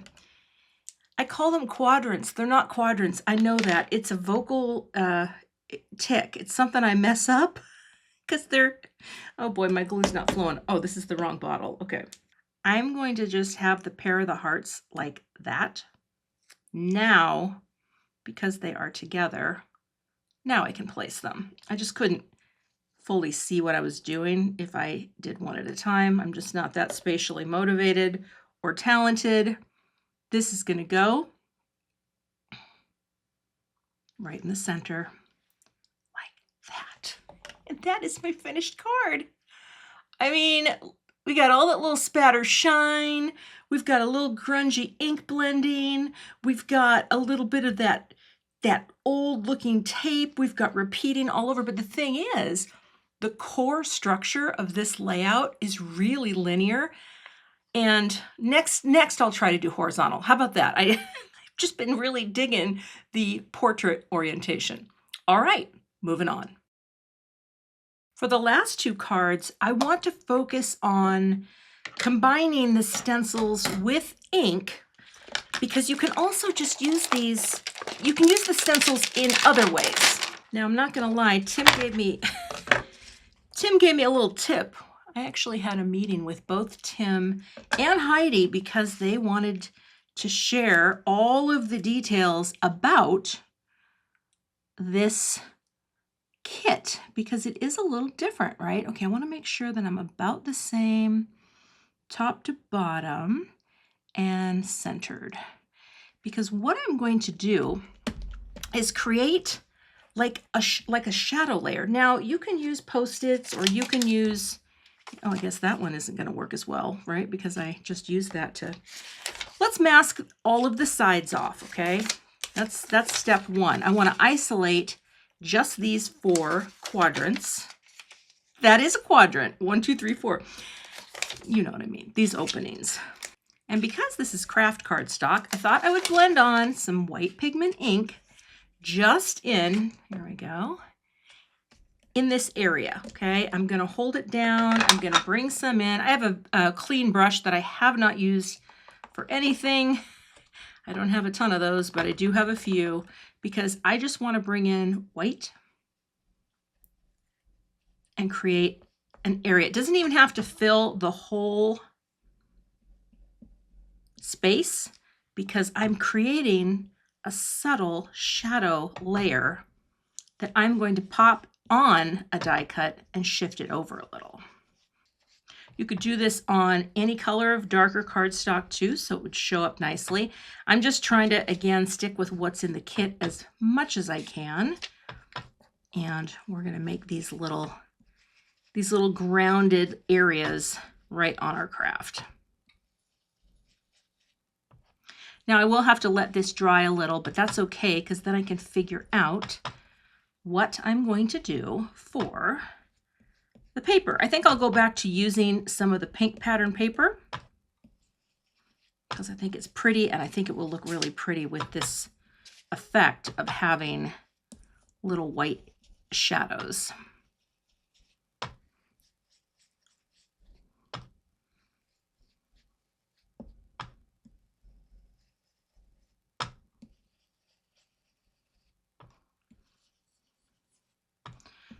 I call them quadrants. They're not quadrants. I know that. It's a vocal tick. It's something I mess up because they're, oh boy, my glue's not flowing. Oh, this is the wrong bottle. Okay. I'm going to just have the pair of the hearts like that. Now, because they are together, now I can place them. I just couldn't fully see what I was doing if I did one at a time. I'm just not that spatially motivated or talented. This is going to go right in the center like that. And that is my finished card. I mean, we got all that little spatter shine. We've got a little grungy ink blending. We've got a little bit of that old looking tape. We've got repeating all over. But the thing is, the core structure of this layout is really linear. And next I'll try to do horizontal. How about that? I've just been really digging the portrait orientation. All right, moving on. For the last two cards, I want to focus on combining the stencils with ink because you can also just use these, you can use the stencils in other ways. Now, I'm not gonna lie, Tim gave me a little tip. I actually had a meeting with both Tim and Heidi because they wanted to share all of the details about this kit because it is a little different, right? Okay, I want to make sure that I'm about the same top to bottom and centered because what I'm going to do is create like a shadow layer. Now you can use Post-its or you can use, oh, I guess that one isn't going to work as well, right? Because I just used that to, let's mask all of the sides off, okay? That's step one. I want to isolate just these 4 quadrants. That is a quadrant, 1, 2, 3, 4. You know what I mean, these openings. And because this is craft cardstock, I thought I would blend on some white pigment ink just in, here we go, in this area, okay? I'm gonna hold it down, I'm gonna bring some in. I have a clean brush that I have not used for anything. I don't have a ton of those, but I do have a few because I just want to bring in white and create an area. It doesn't even have to fill the whole space because I'm creating a subtle shadow layer that I'm going to pop on a die cut and shift it over a little. You could do this on any color of darker cardstock too, so it would show up nicely. I'm just trying to, again, stick with what's in the kit as much as I can. And we're gonna make these little grounded areas right on our craft. Now I will have to let this dry a little, but that's okay because then I can figure out what I'm going to do for the paper. I think I'll go back to using some of the pink pattern paper because I think it's pretty and I think it will look really pretty with this effect of having little white shadows.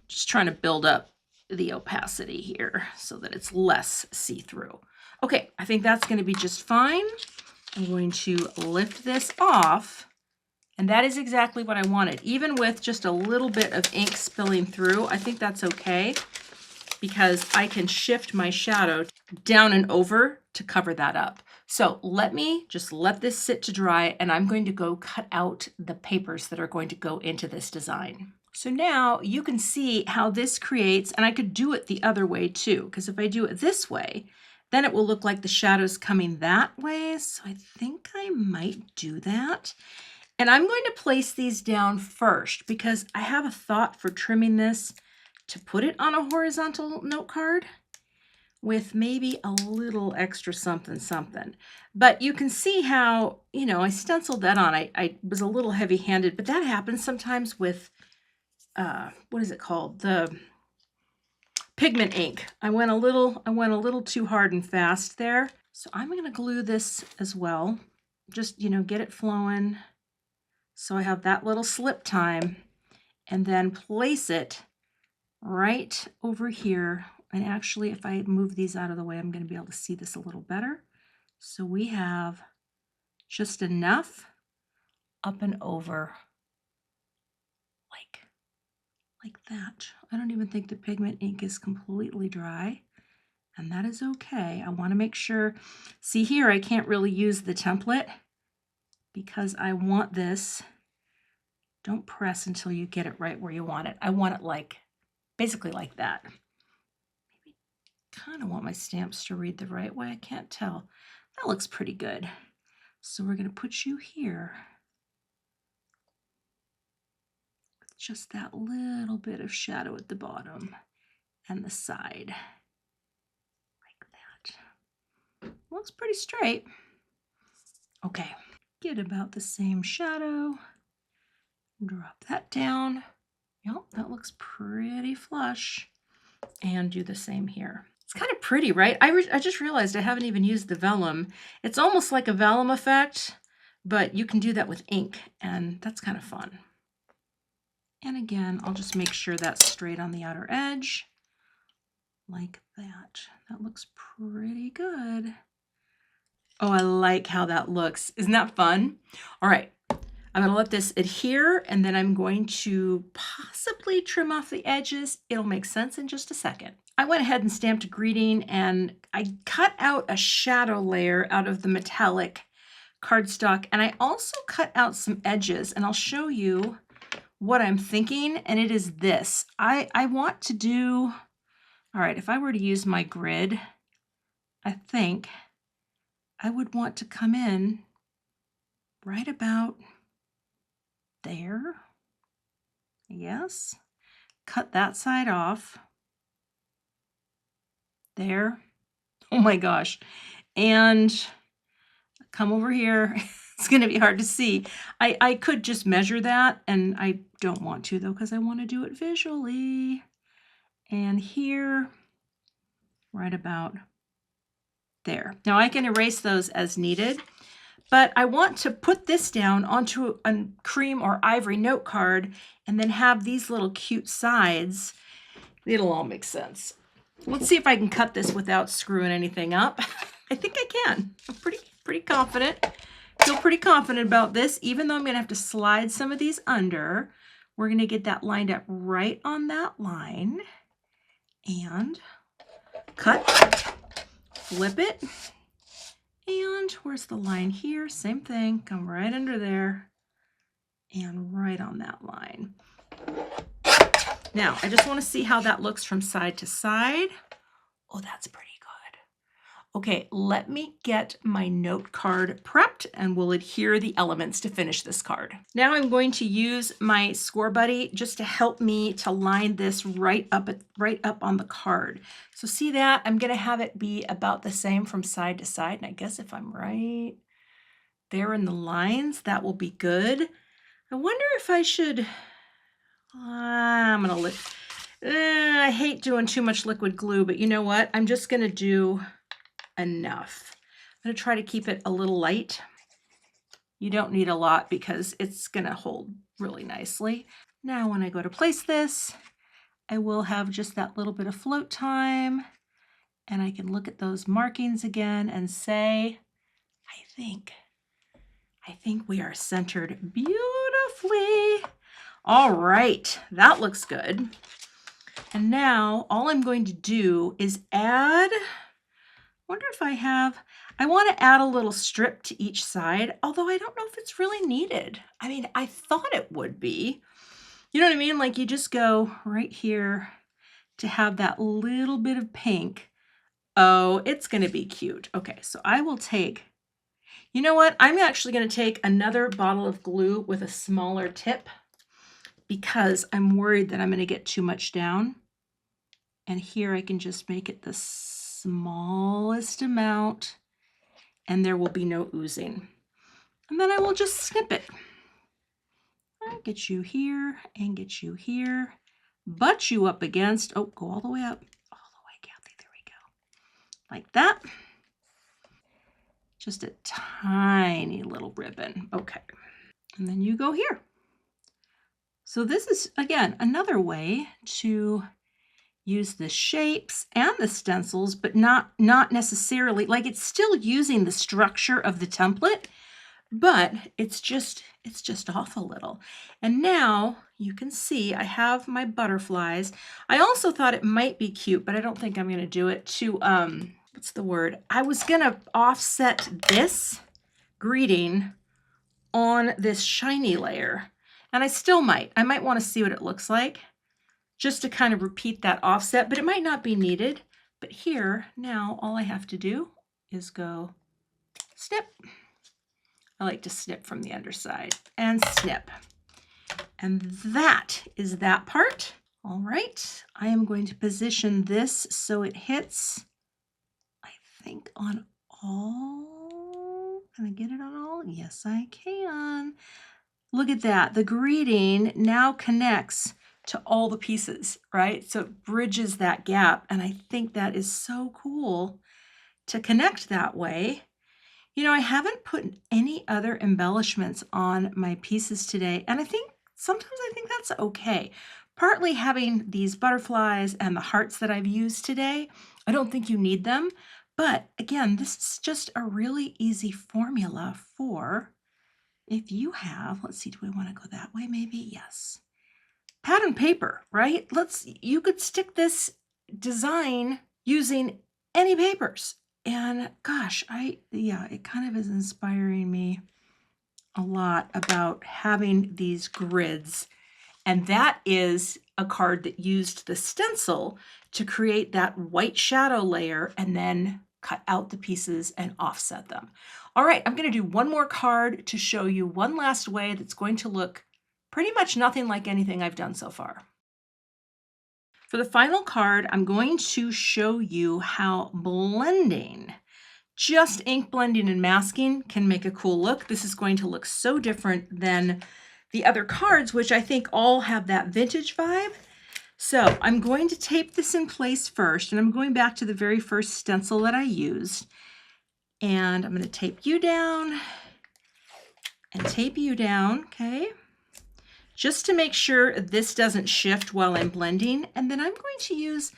Just trying to build up the opacity here so that it's less see-through. Okay, I think that's going to be just fine. I'm going to lift this off, and that is exactly what I wanted. Even with just a little bit of ink spilling through, I think that's okay because I can shift my shadow down and over to cover that up. So let me just let this sit to dry, and I'm going to go cut out the papers that are going to go into this design. So now you can see how this creates, and I could do it the other way too, because if I do it this way, then it will look like the shadow's coming that way. So I think I might do that. And I'm going to place these down first because I have a thought for trimming this to put it on a horizontal note card with maybe a little extra something something. But you can see how, you know, I stenciled that on. I was a little heavy-handed, but that happens sometimes with what is it called? The pigment ink. I went a little too hard and fast there. So I'm going to glue this as well. Just, you know, get it flowing. So I have that little slip time, and then place it right over here. And actually, if I move these out of the way, I'm going to be able to see this a little better. So we have just enough up and over like that. I don't even think the pigment ink is completely dry, and that is okay. I want to make sure, see here, I can't really use the template because I want this. Don't press until you get it right where you want it. I want it like, basically like that. Maybe kind of want my stamps to read the right way. I can't tell. That looks pretty good. So we're going to put you here. Just that little bit of shadow at the bottom and the side, like that. Looks pretty straight. Okay, get about the same shadow, drop that down. Yep, that looks pretty flush. And do the same here. It's kind of pretty, right? I just realized I haven't even used the vellum. It's almost like a vellum effect, but you can do that with ink, and that's kind of fun. And again, I'll just make sure that's straight on the outer edge, like that. That looks pretty good. Oh, I like how that looks. Isn't that fun? All right, I'm gonna let this adhere, and then I'm going to possibly trim off the edges. It'll make sense in just a second. I went ahead and stamped a greeting, and I cut out a shadow layer out of the metallic cardstock, and I also cut out some edges, and I'll show you what I'm thinking, and it is this. I want to do, all right, if I were to use my grid, I think I would want to come in right about there. Yes. Cut that side off. There. Oh my gosh. And come over here. It's going to be hard to see. I could just measure that, and I don't want to though because I want to do it visually. And here, right about there. Now I can erase those as needed, but I want to put this down onto a cream or ivory note card and then have these little cute sides. It'll all make sense. Let's see if I can cut this without screwing anything up. I think I can. I'm pretty confident. Feel pretty confident about this, even though I'm going to have to slide some of these under. We're going to get that lined up right on that line and cut, flip it, and where's the line here? Same thing, come right under there and right on that line. Now, I just want to see how that looks from side to side. Oh, that's pretty good. Okay, let me get my note card prepped and we'll adhere the elements to finish this card. Now I'm going to use my Score Buddy just to help me to line this right up on the card. So see that? I'm going to have it be about the same from side to side. And I guess if I'm right there in the lines, that will be good. I wonder if I should... I'm going to I hate doing too much liquid glue, but you know what? I'm just going to do enough. I'm going to try to keep it a little light. You don't need a lot because it's going to hold really nicely. Now when I go to place this, I will have just that little bit of float time and I can look at those markings again and say, I think we are centered beautifully. All right, that looks good. And now all I'm going to do is add, wonder if I want to add a little strip to each side, although I don't know if it's really needed. I mean, I thought it would be. You know what I mean? Like you just go right here to have that little bit of pink. Oh, it's going to be cute. Okay, so I will take, you know what? I'm actually going to take another bottle of glue with a smaller tip because I'm worried that I'm going to get too much down. And here I can just make it the smallest amount and there will be no oozing. And then I will just snip it. I'll get you here and get you here. Butt you up against, oh, go all the way up. All the way, Kathy, there we go. Like that. Just a tiny little ribbon. Okay. And then you go here. So this is, again, another way to use the shapes and the stencils, but not necessarily, like it's still using the structure of the template, but it's just off a little. And now you can see I have my butterflies. I also thought it might be cute, but I don't think I'm going to do it to, what's the word? I was going to offset this greeting on this shiny layer. And I still might. I might want to see what it looks like just to kind of repeat that offset, but it might not be needed. But here, now, all I have to do is go snip. I like to snip from the underside and snip. And that is that part. All right, I am going to position this so it hits, I think, on all. Can I get it on all? Yes, I can. Look at that. The greeting now connects to all the pieces, right? So it bridges that gap. And I think that is so cool to connect that way. You know, I haven't put any other embellishments on my pieces today. And I think sometimes I think that's okay. Partly having these butterflies and the hearts that I've used today, I don't think you need them. But again, this is just a really easy formula for if you have, let's see, do we want to go that way maybe? Yes. Pattern paper, right? You could stick this design using any papers. And gosh, it kind of is inspiring me a lot about having these grids. And that is a card that used the stencil to create that white shadow layer and then cut out the pieces and offset them. All right, I'm going to do one more card to show you one last way that's going to look pretty much nothing like anything I've done so far. For the final card, I'm going to show you how blending, just ink blending and masking, can make a cool look. This is going to look so different than the other cards, which I think all have that vintage vibe. So I'm going to tape this in place first, and I'm going back to the very first stencil that I used. And I'm going to tape you down and tape you down, okay? Just to make sure this doesn't shift while I'm blending. And then I'm going to use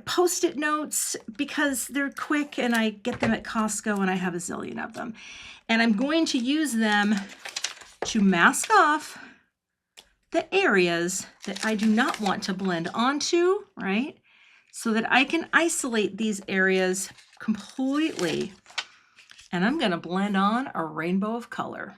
Post-it notes because they're quick and I get them at Costco and I have a zillion of them. And I'm going to use them to mask off the areas that I do not want to blend onto, right? So that I can isolate these areas completely. And I'm going to blend on a rainbow of color.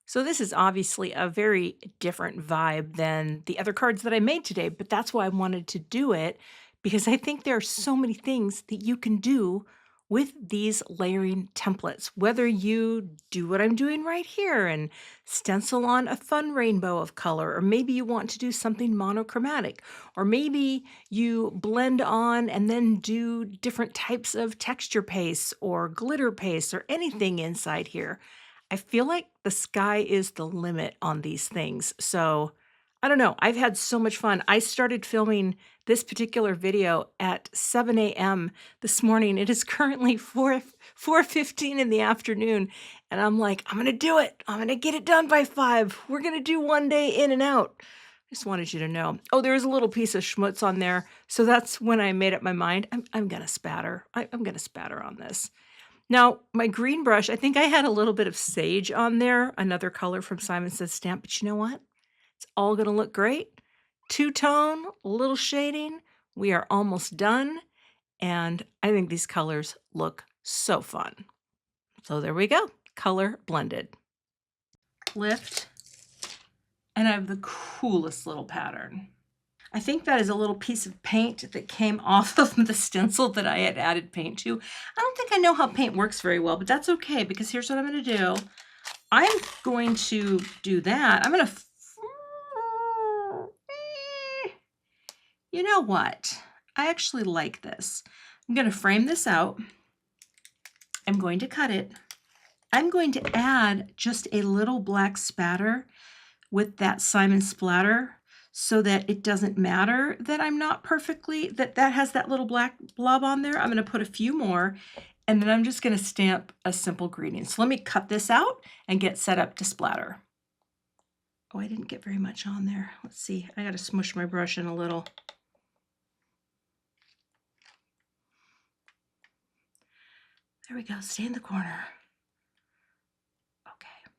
So this is obviously a very different vibe than the other cards that I made today, but that's why I wanted to do it, because I think there are so many things that you can do with these layering templates. Whether you do what I'm doing right here and stencil on a fun rainbow of color, or maybe you want to do something monochromatic, or maybe you blend on and then do different types of texture pastes or glitter pastes or anything inside here. I feel like the sky is the limit on these things. So I don't know. I've had so much fun. I started filming this particular video at 7 a.m. this morning. It is currently 4:15 in the afternoon. And I'm like, I'm going to do it. I'm going to get it done by 5. We're going to do one day in and out. Just wanted you to know. Oh, there's a little piece of schmutz on there. So that's when I made up my mind. I'm going to spatter. I'm going to spatter on this. Now, my green brush, I think I had a little bit of sage on there, another color from Simon Says Stamp, but you know what? It's all gonna look great. Two-tone, a little shading. We are almost done, and I think these colors look so fun. So there we go, color blended. Lift, and I have the coolest little pattern. I think that is a little piece of paint that came off of the stencil that I had added paint to. I don't think I know how paint works very well, but that's okay because here's what I'm going to do. I'm going to do that. I'm going to, you know what? I actually like this. I'm going to frame this out. I'm going to cut it. I'm going to add just a little black spatter with that Simon splatter, so that it doesn't matter that I'm not perfectly, that has that little black blob on there. I'm going to put a few more, and then I'm just going to stamp a simple greeting. So let me cut this out and get set up to splatter. Oh, I didn't get very much on there. Let's see. I got to smush my brush in a little. There we go. Stay in the corner. Okay.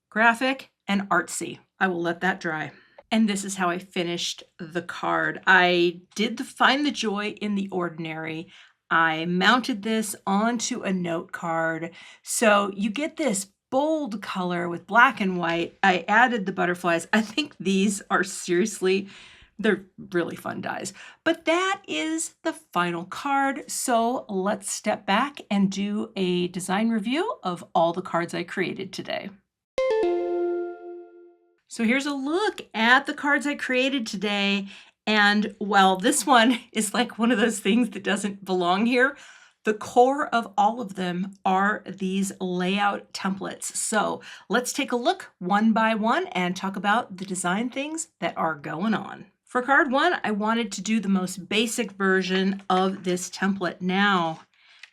Graphic and artsy. I will let that dry. And this is how I finished the card. I did find the joy in the ordinary. I mounted this onto a note card. So you get this bold color with black and white. I added the butterflies. I think these are seriously, they're really fun dies. But that is the final card. So let's step back and do a design review of all the cards I created today. So here's a look at the cards I created today. And while this one is like one of those things that doesn't belong here, the core of all of them are these layout templates. So let's take a look one by one and talk about the design things that are going on. For card 1, I wanted to do the most basic version of this template. Now,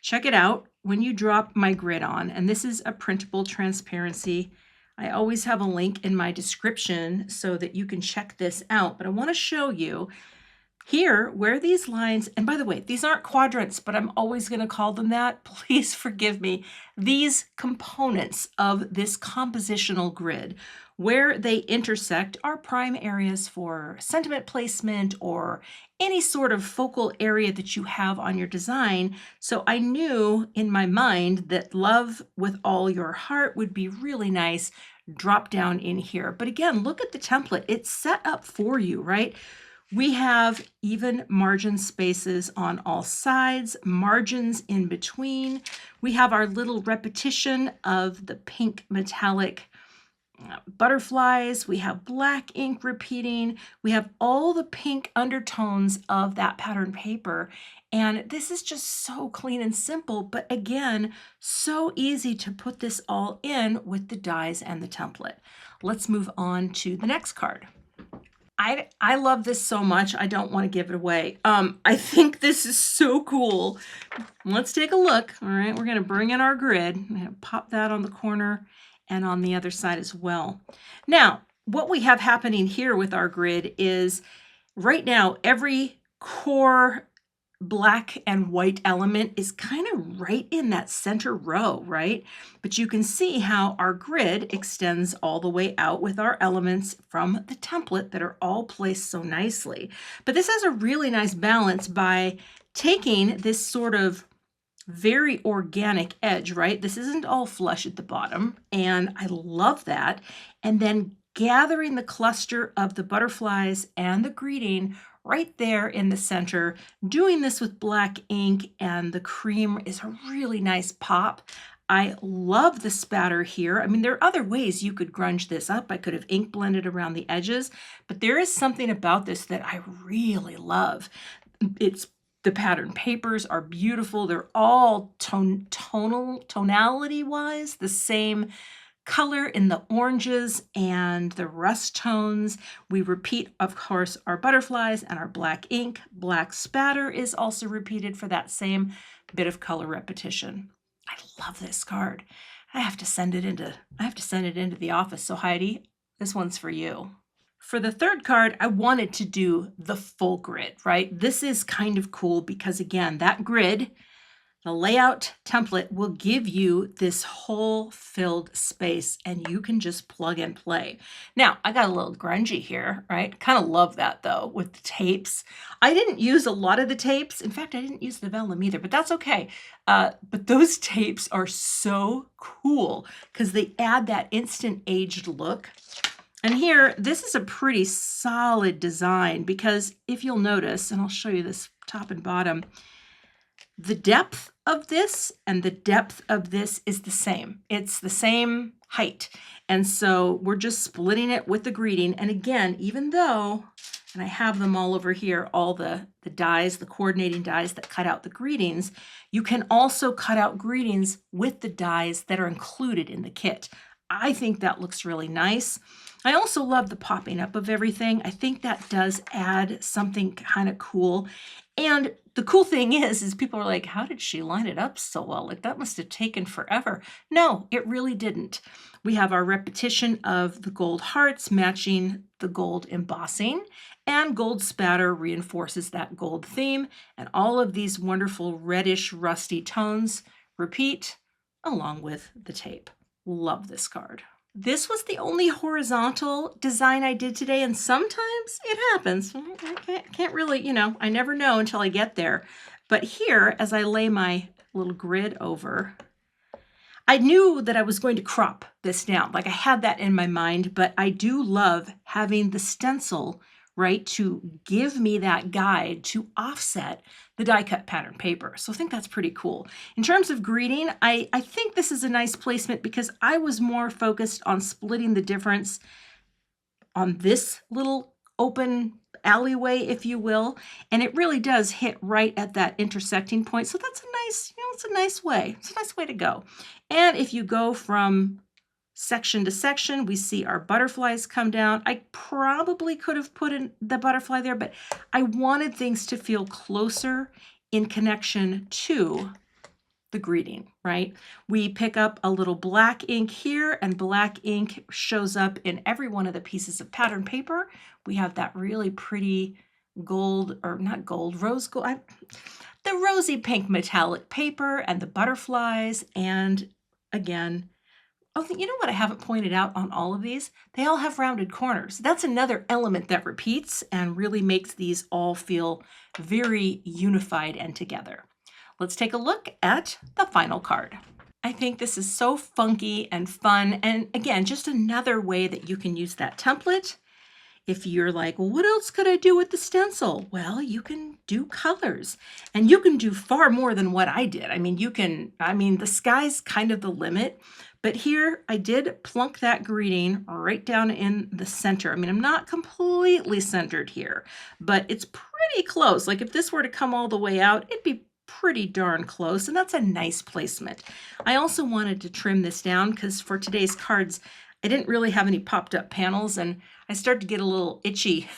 check it out. When you drop my grid on, and this is a printable transparency, I always have a link in my description so that you can check this out. But I want to show you here where these lines, and by the way, these aren't quadrants, but I'm always going to call them that. Please forgive me. These components of this compositional grid, where they intersect, are prime areas for sentiment placement or any sort of focal area that you have on your design. So I knew in my mind that love with all your heart would be really nice drop down in here. But again, look at the template. It's set up for you, right? We have even margin spaces on all sides, margins in between. We have our little repetition of the pink metallic butterflies. We have black ink repeating. We have all the pink undertones of that pattern paper. And this is just so clean and simple, but again, so easy to put this all in with the dies and the template. Let's move on to the next card. I love this so much, I don't want to give it away. I think this is so cool. Let's take a look. All right, we're going to bring in our grid. I'm going to pop that on the corner and on the other side as well. Now, what we have happening here with our grid is right now, every core black and white element is kind of right in that center row, right? But you can see how our grid extends all the way out with our elements from the template that are all placed so nicely. But this has a really nice balance by taking this sort of very organic edge, right? This isn't all flush at the bottom, and I love that. And then gathering the cluster of the butterflies and the greeting right there in the center, doing this with black ink, and the cream is a really nice pop. I love the spatter here. I mean, there are other ways you could grunge this up. I could have ink blended around the edges, but there is something about this that I really love. The pattern papers are beautiful. They're all tonality-wise the same color in the oranges and the rust tones. We repeat, of course, our butterflies and our black ink. Black spatter is also repeated for that same bit of color repetition. I love this card. I have to send it into the office. So Heidi, this one's for you. For the third card, I wanted to do the full grid, right? This is kind of cool because, again, that grid, the layout template will give you this whole filled space and you can just plug and play. Now, I got a little grungy here, right? Kind of love that though with the tapes. I didn't use a lot of the tapes. In fact, I didn't use the vellum either, but that's okay. But those tapes are so cool because they add that instant aged look. And here, this is a pretty solid design because if you'll notice, and I'll show you this top and bottom, the depth of this and the depth of this is the same. It's the same height. And so we're just splitting it with the greeting. And again, even though, and I have them all over here, all the dies, the coordinating dies that cut out the greetings, you can also cut out greetings with the dies that are included in the kit. I think that looks really nice. I also love the popping up of everything. I think that does add something kind of cool. And the cool thing is people are like, how did she line it up so well? Like that must have taken forever. No, it really didn't. We have our repetition of the gold hearts matching the gold embossing, and gold spatter reinforces that gold theme. And all of these wonderful reddish rusty tones repeat along with the tape. Love this card. This was the only horizontal design I did today, and sometimes it happens. I can't really, I never know until I get there. But here, as I lay my little grid over, I knew that I was going to crop this down. Like I had that in my mind, but I do love having the stencil, right, to give me that guide to offset the die cut pattern paper. So I think that's pretty cool. In terms of greeting, I think this is a nice placement because I was more focused on splitting the difference on this little open alleyway, if you will, and it really does hit right at that intersecting point. So that's a nice, it's a nice way. It's a nice way to go. And if you go from section to section, we see our butterflies come down. I probably could have put in the butterfly there, but I wanted things to feel closer in connection to the greeting, right? We pick up a little black ink here, and black ink shows up in every one of the pieces of pattern paper. We have that really pretty gold, or not gold, rose gold, the rosy pink metallic paper and the butterflies. And again, oh, you know what I haven't pointed out on all of these? They all have rounded corners. That's another element that repeats and really makes these all feel very unified and together. Let's take a look at the final card. I think this is so funky and fun. And again, just another way that you can use that template. If you're like, well, what else could I do with the stencil? Well, you can do colors, and you can do far more than what I did. I mean, the sky's kind of the limit, but here I did plunk that greeting right down in the center. I mean, I'm not completely centered here, but it's pretty close. Like if this were to come all the way out, it'd be pretty darn close, and that's a nice placement. I also wanted to trim this down because for today's cards, I didn't really have any popped up panels, and I started to get a little itchy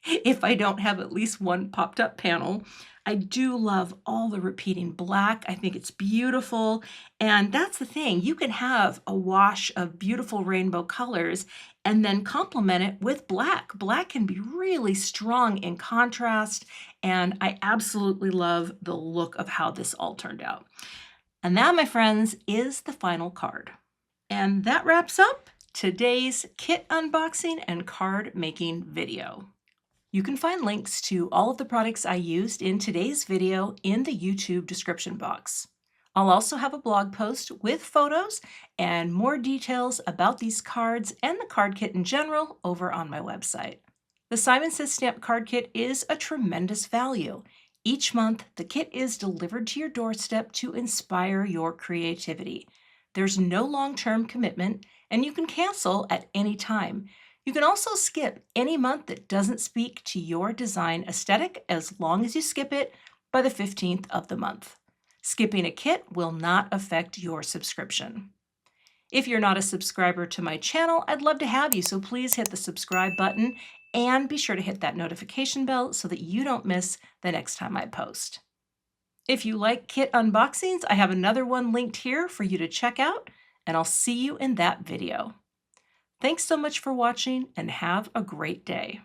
if I don't have at least one popped up panel. I do love all the repeating black. I think it's beautiful. And that's the thing. You can have a wash of beautiful rainbow colors and then complement it with black. Black can be really strong in contrast, and I absolutely love the look of how this all turned out. And that, my friends, is the final card. And that wraps up today's kit unboxing and card making video. You can find links to all of the products I used in today's video in the YouTube description box. I'll also have a blog post with photos and more details about these cards and the card kit in general over on my website. The Simon Says Stamp Card Kit is a tremendous value. Each month, the kit is delivered to your doorstep to inspire your creativity. There's no long-term commitment, and you can cancel at any time. You can also skip any month that doesn't speak to your design aesthetic as long as you skip it by the 15th of the month. Skipping a kit will not affect your subscription. If you're not a subscriber to my channel, I'd love to have you, so please hit the subscribe button and be sure to hit that notification bell so that you don't miss the next time I post. If you like kit unboxings, I have another one linked here for you to check out, and I'll see you in that video. Thanks so much for watching and have a great day.